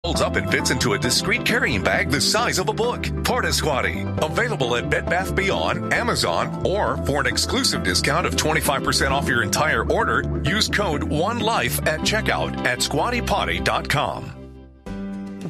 Folds up and fits into a discreet carrying bag the size of a book. Porta Squatty. Available at Bed Bath & Beyond, Amazon, or for an exclusive discount of 25% off your entire order, use code ONELIFE at checkout at squattypotty.com.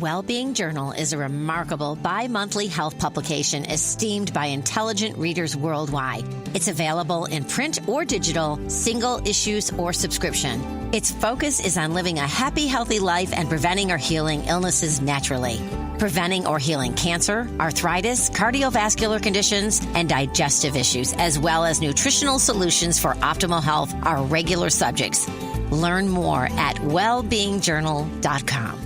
Wellbeing Journal is a remarkable bi-monthly health publication esteemed by intelligent readers worldwide. It's available in print or digital, single issues or subscription. Its focus is on living a happy, healthy life and preventing or healing illnesses naturally. Preventing or healing cancer, arthritis, cardiovascular conditions, and digestive issues, as well as nutritional solutions for optimal health are regular subjects. Learn more at wellbeingjournal.com.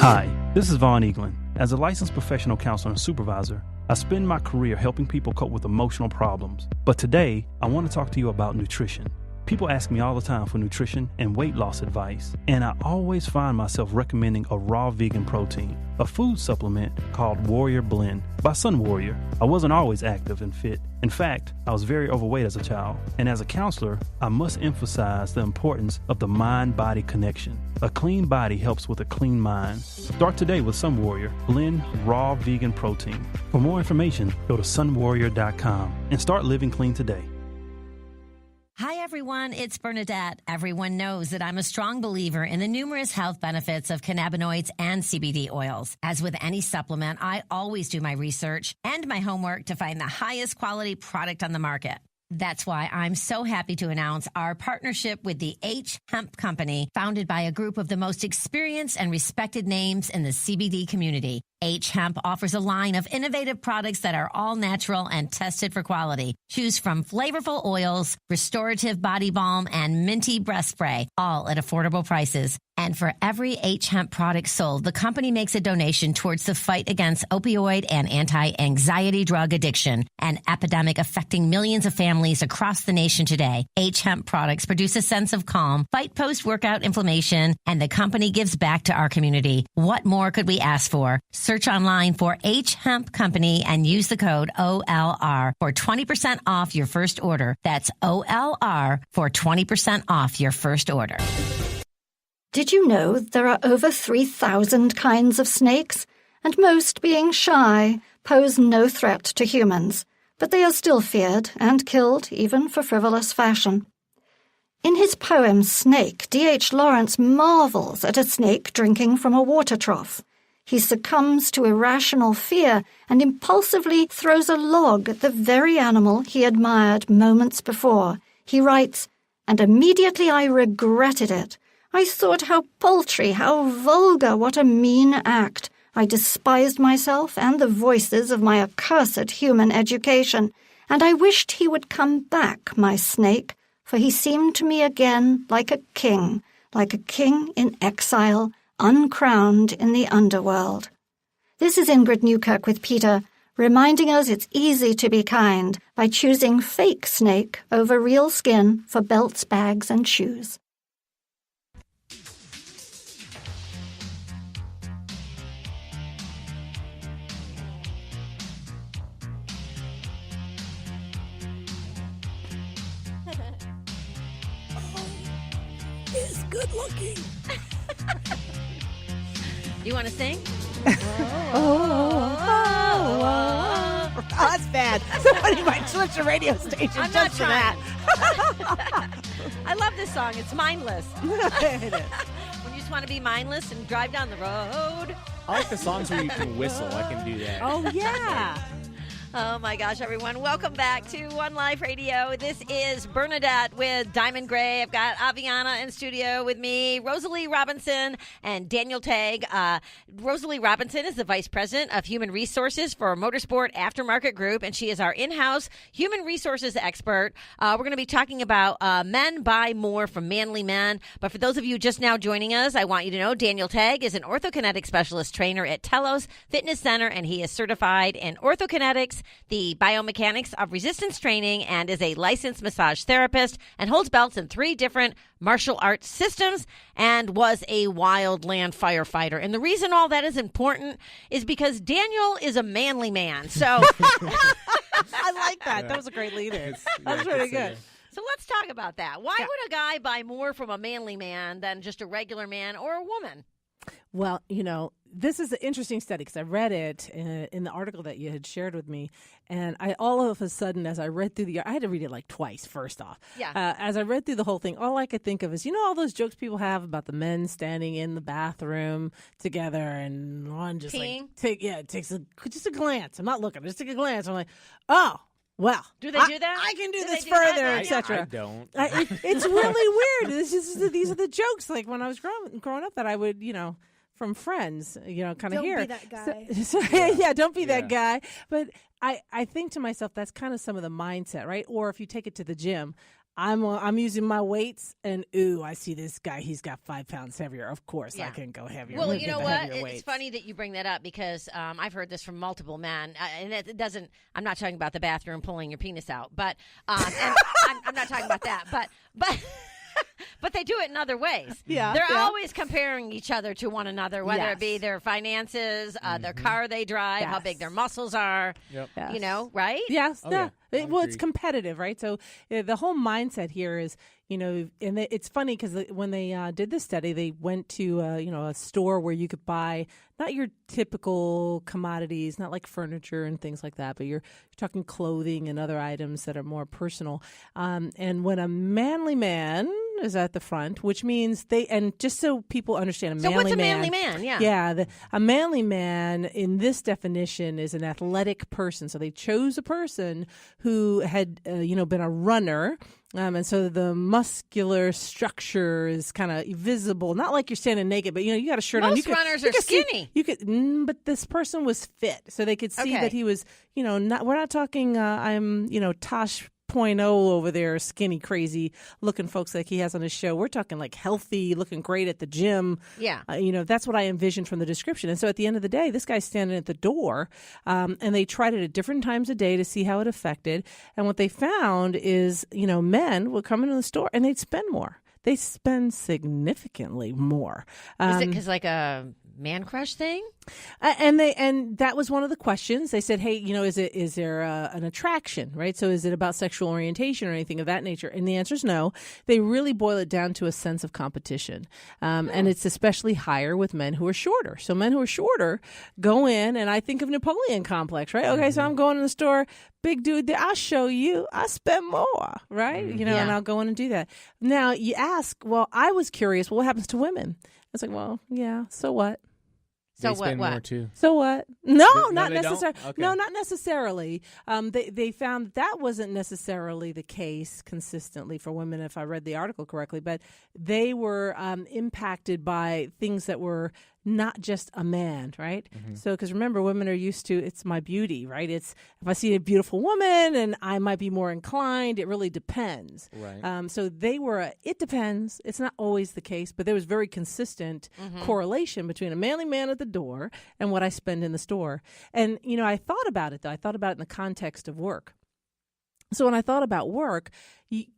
Hi, this is Vaughn Eaglin. As a licensed professional counselor and supervisor, I spend my career helping people cope with emotional problems. But today, I want to talk to you about nutrition. People ask me all the time for nutrition and weight loss advice, and I always find myself recommending a raw vegan protein, a food supplement called Warrior Blend by Sun Warrior. I wasn't always active and fit. In fact, I was very overweight as a child, and as a counselor, I must emphasize the importance of the mind-body connection. A clean body helps with a clean mind. Start today with Sun Warrior Blend Raw Vegan Protein. For more information, go to sunwarrior.com and start living clean today. Hi, everyone. It's Bernadette. Everyone knows that I'm a strong believer in the numerous health benefits of cannabinoids and CBD oils. As with any supplement, I always do my research and my homework to find the highest quality product on the market. That's why I'm so happy to announce our partnership with the H Hemp Company, founded by a group of the most experienced and respected names in the CBD community. H Hemp offers a line of innovative products that are all natural and tested for quality. Choose from flavorful oils, restorative body balm, and minty breath spray, all at affordable prices. And for every H Hemp product sold, the company makes a donation towards the fight against opioid and anti-anxiety drug addiction, an epidemic affecting millions of families across the nation today. H Hemp products produce a sense of calm, fight post-workout inflammation, and the company gives back to our community. What more could we ask for? Search online for H Hemp Company and use the code OLR for 20% off your first order. That's OLR for 20% off your first order. Did you know there are over 3,000 kinds of snakes? And most, being shy, pose no threat to humans, but they are still feared and killed even for frivolous fashion. In his poem Snake, D.H. Lawrence marvels at a snake drinking from a water trough. He succumbs to irrational fear and impulsively throws a log at the very animal he admired moments before. He writes, "And immediately I regretted it. I thought how paltry, how vulgar, what a mean act. I despised myself and the voices of my accursed human education, and I wished he would come back, my snake, for he seemed to me again like a king in exile, uncrowned in the underworld." This is Ingrid Newkirk with Peter, reminding us it's easy to be kind by choosing fake snake over real skin for belts, bags, and shoes. Is good looking. You want to sing? Oh, that's bad. Somebody might switch the radio station I'm just for that. I love this song. It's mindless. It is. When you just want to be mindless and drive down the road. I like the songs where you can whistle. I can do that. Oh, yeah. Oh, my gosh, everyone. Welcome back to One Life Radio. This is Bernadette with Diamond Gray. I've got Aviana in studio with me, Rosalie Robinson, and Daniel Tagg. Rosalie Robinson is the Vice President of Human Resources for Motorsport Aftermarket Group, and she is our in-house human resources expert. We're going to be talking about men buy more from manly men. But for those of you just now joining us, I want you to know Daniel Tagg is an orthokinetic specialist trainer at Telos Fitness Center, and he is certified in orthokinetics, the biomechanics of resistance training, and is a licensed massage therapist and holds belts in 3 different martial arts systems and was a wildland firefighter. And the reason all that is important is because Daniel is a manly man. So I like that. That was a great lead in. That was really good. So let's talk about that. Why would a guy buy more from a manly man than just a regular man or a woman? Well, this is an interesting study because I read it in the article that you had shared with me. And I all of a sudden, as I read through I had to read it like twice, first off. Yeah. As I read through the whole thing, all I could think of is, all those jokes people have about the men standing in the bathroom together and one just peeing? Takes just a glance. I'm not looking, just take a glance. I'm like, oh. Well, do they do that? I can do this further, etc. I don't. It's really weird. These are the jokes. Like when I was growing up, that I would, from friends, kind of hear. Don't be that guy. So, don't be that guy. But I think to myself, that's kind of some of the mindset, right? Or if you take it to the gym, I'm using my weights, and I see this guy. He's got 5 pounds heavier. Of course, I can go heavier. Well, you know what? It's funny that you bring that up because I've heard this from multiple men, and it doesn't. I'm not talking about the bathroom pulling your penis out, but and I'm not talking about that, but. But they do it in other ways. Yeah, they're always comparing each other to one another, whether it be their finances, their car they drive, how big their muscles are. Yep. Yes. Right? Yes. Yeah. It's competitive, right? So the whole mindset here is, and it's funny because when they did this study, they went to a store where you could buy not your typical commodities, not like furniture and things like that, but you're talking clothing and other items that are more personal. And when a manly man is at the front, which means and just so people understand, so what's a manly man? Yeah. A manly man in this definition is an athletic person. So they chose a person who had, been a runner. And so the muscular structure is kind of visible, not like you're standing naked, but you got a shirt on. Most runners are skinny. But this person was fit, so they could see that he was, not. We're not talking. I'm, Tosh 0.0 over there, skinny, crazy looking folks like he has on his show. We're talking like healthy, looking great at the gym. Yeah. That's what I envisioned from the description. And so at the end of the day, this guy's standing at the door, and they tried it at different times a day to see how it affected. And what they found is, men would come into the store and they'd spend more. They spend significantly more. Is it because like a man crush thing? And that was one of the questions. They said, hey, is there an attraction, right? So is it about sexual orientation or anything of that nature? And the answer is no. They really boil it down to a sense of competition. And it's especially higher with men who are shorter. So men who are shorter go in, and I think of Napoleon complex, right? Okay, so I'm going in the store, big dude there, I'll show you, I spend more, right? And I'll go in and do that. Now you ask, well, I was curious, what happens to women? I was like, well, yeah, so what? So what? More too. So what? No, not they necessarily. don't? Okay. No, not necessarily. They found that wasn't necessarily the case consistently for women, if I read the article correctly. But they were impacted by things that were not just a man, right? Mm-hmm. So, because remember, women are used to, it's my beauty, right? It's if I see a beautiful woman and I might be more inclined, it really depends. Right. So they were, it depends. It's not always the case, but there was very consistent correlation between a manly man at the door and what I spend in the store. And, I thought about it, though. I thought about it in the context of work. So when I thought about work,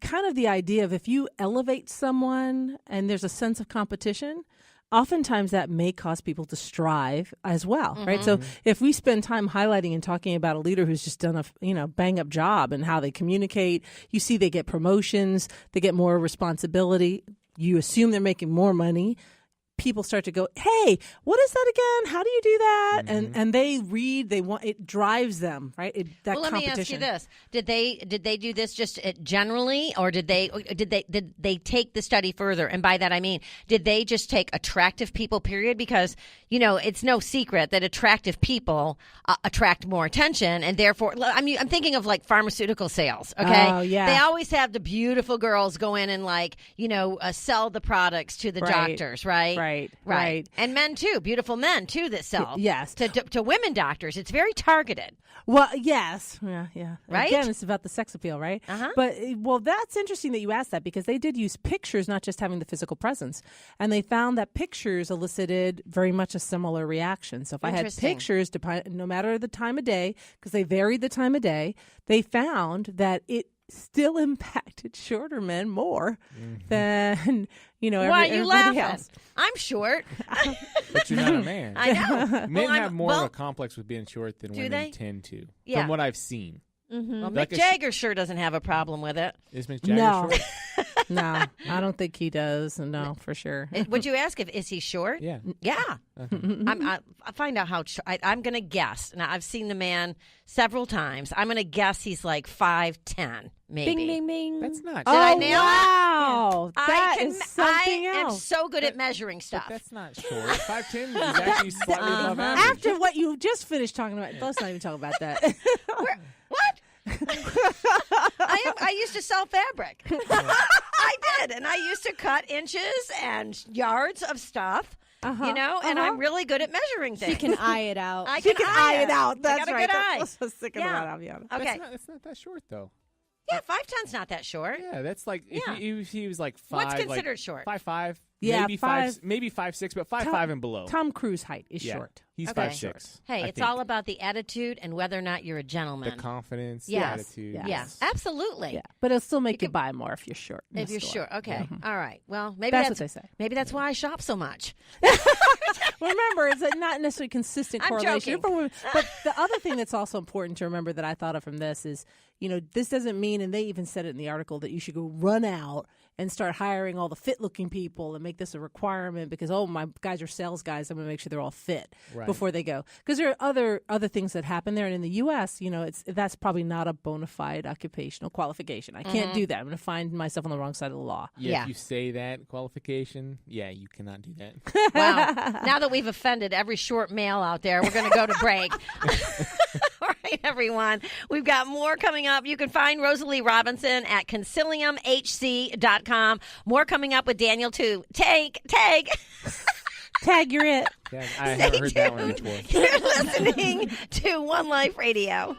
kind of the idea of if you elevate someone and there's a sense of competition, oftentimes that may cause people to strive as well, right? So if we spend time highlighting and talking about a leader who's just done a bang up job and how they communicate, you see they get promotions, they get more responsibility, you assume they're making more money. People start to go, hey, what is that again? How do you do that? And they read, they want, it drives them, right? That well, let me ask you this: Did they do this just generally, or did they take the study further? And by that I mean, did they just take attractive people? Period, because it's no secret that attractive people attract more attention, and therefore, I'm thinking of like pharmaceutical sales. Okay, oh, yeah. They always have the beautiful girls go in and sell the products to the doctors, right? Right. And men too, beautiful men too that sell. Yes. To women doctors. It's very targeted. Well, yes. Yeah. Right? Again, it's about the sex appeal, right? Uh-huh. But, that's interesting that you asked that because they did use pictures, not just having the physical presence. And they found that pictures elicited very much a similar reaction. So if I had pictures, no matter the time of day, because they varied the time of day, they found that it still impacted shorter men more than Why are you everybody laughing? else. I'm short. But you're not a man. I know. Men have more of a complex with being short than women they? tend to, Yeah. from what I've seen. Well, Like Mick Jagger sure doesn't have a problem with it. Is Mick Jagger short? No, I don't think he does. No, for sure. Would you ask is he short? Yeah. Yeah. I find out how I'm going to guess. Now, I've seen the man several times. I'm going to guess he's like 5'10", maybe. Bing, bing, bing. That's not. Did I nail wow. it? That is something I am else. so good at measuring stuff. That's not short. 5'10" is actually slightly above average. After what you just finished talking about, let's not even talk about that. What? I used to sell fabric. I did, and I used to cut inches and yards of stuff. And I'm really good at measuring things. She can eye it out. You can eye it out. That's I got a right. good eye. That's so sick of that, I'll be honest. Okay. That's not that short, though. Yeah, 5'10's not that short. Yeah, that's like if he was like 5. What's considered short? 5'5". Yeah, maybe 5, maybe 5'6", but 5'5" and below. Tom Cruise height is short. He's Okay. 5'6". Hey, I it's think. all about the attitude and whether or not you're a gentleman. The confidence, Yes. the attitude. Yeah, absolutely. Yeah, but it'll still make you buy more if you're short. in If the you're store. sure. Okay. All right. Well, maybe That's what they say. Maybe that's why I shop so much. Remember, it's not necessarily consistent I'm correlation joking. for women. But the other thing that's also important to remember that I thought of from this is, this doesn't mean, and they even said it in the article, that you should go run out and start hiring all the fit-looking people and make this a requirement because, my guys are sales guys. I'm going to make sure they're all fit before they go. Because there are other things that happen there. And in the U.S., that's probably not a bona fide occupational qualification. I can't do that. I'm going to find myself on the wrong side of the law. Yeah. If you say that qualification, you cannot do that. Wow. Now that we've offended every short male out there, we're going to go to break. All right, everyone. We've got more coming up. You can find Rosalie Robinson at conciliumhc.com. More coming up with Daniel, too. Tag. Tag, you're it. I haven't heard that one before. You're listening to One Life Radio.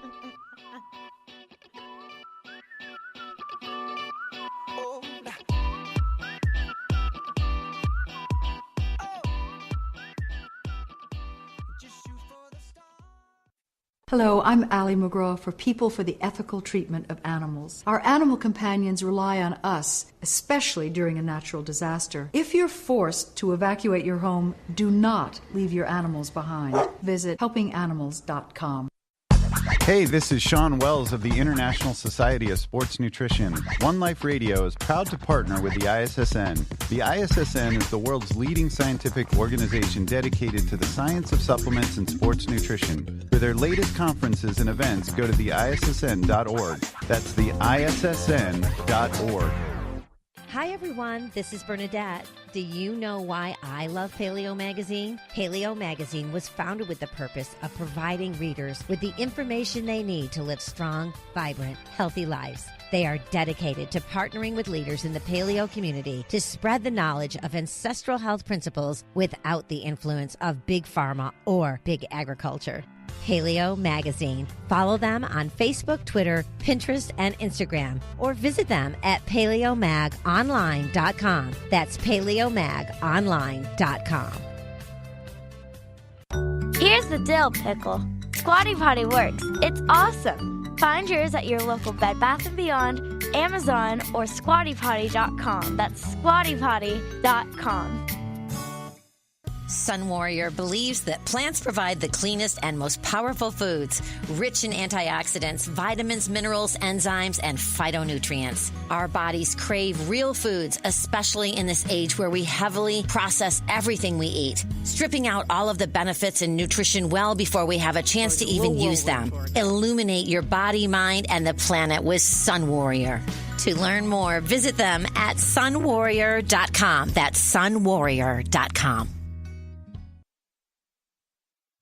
Hello, I'm Allie McGraw for People for the Ethical Treatment of Animals. Our animal companions rely on us, especially during a natural disaster. If you're forced to evacuate your home, do not leave your animals behind. Visit helpinganimals.com. Hey, this is Sean Wells of the International Society of Sports Nutrition. One Life Radio is proud to partner with the ISSN. The ISSN is the world's leading scientific organization dedicated to the science of supplements and sports nutrition. For their latest conferences and events, go to the ISSN.org. That's the ISSN.org. Hi, everyone. This is Bernadette. Do you know why I love Paleo Magazine? Paleo Magazine was founded with the purpose of providing readers with the information they need to live strong, vibrant, healthy lives. They are dedicated to partnering with leaders in the paleo community to spread the knowledge of ancestral health principles without the influence of big pharma or big agriculture. Paleo Magazine. Follow them on Facebook, Twitter, Pinterest, and Instagram, or visit them at paleomagonline.com. That's paleomagonline.com. Here's the dill pickle. Squatty Potty works. It's awesome. Find yours at your local Bed Bath & Beyond, Amazon, or squattypotty.com. That's squattypotty.com. Sun Warrior believes that plants provide the cleanest and most powerful foods, rich in antioxidants, vitamins, minerals, enzymes, and phytonutrients. Our bodies crave real foods, especially in this age where we heavily process everything we eat, stripping out all of the benefits and nutrition well before we have a chance to even use them. Illuminate your body, mind, and the planet with Sun Warrior. To learn more, visit them at sunwarrior.com. That's sunwarrior.com.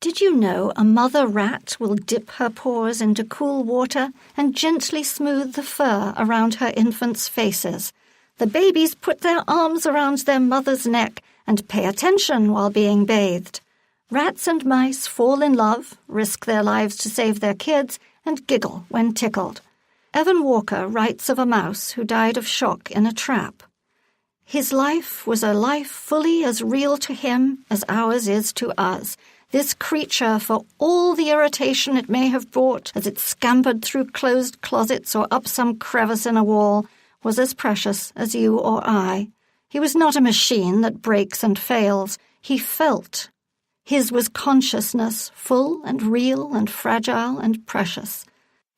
Did you know a mother rat will dip her paws into cool water and gently smooth the fur around her infants' faces? The babies put their arms around their mother's neck and pay attention while being bathed. Rats and mice fall in love, risk their lives to save their kids, and giggle when tickled. Evan Walker writes of a mouse who died of shock in a trap. His life was a life fully as real to him as ours is to us. This creature, for all the irritation it may have brought as it scampered through closed closets or up some crevice in a wall, was as precious as you or I. He was not a machine that breaks and fails. He felt. His was consciousness, full and real and fragile and precious.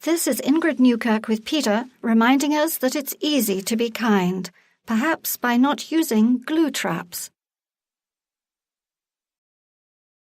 This is Ingrid Newkirk with Peter, reminding us that it's easy to be kind, perhaps by not using glue traps.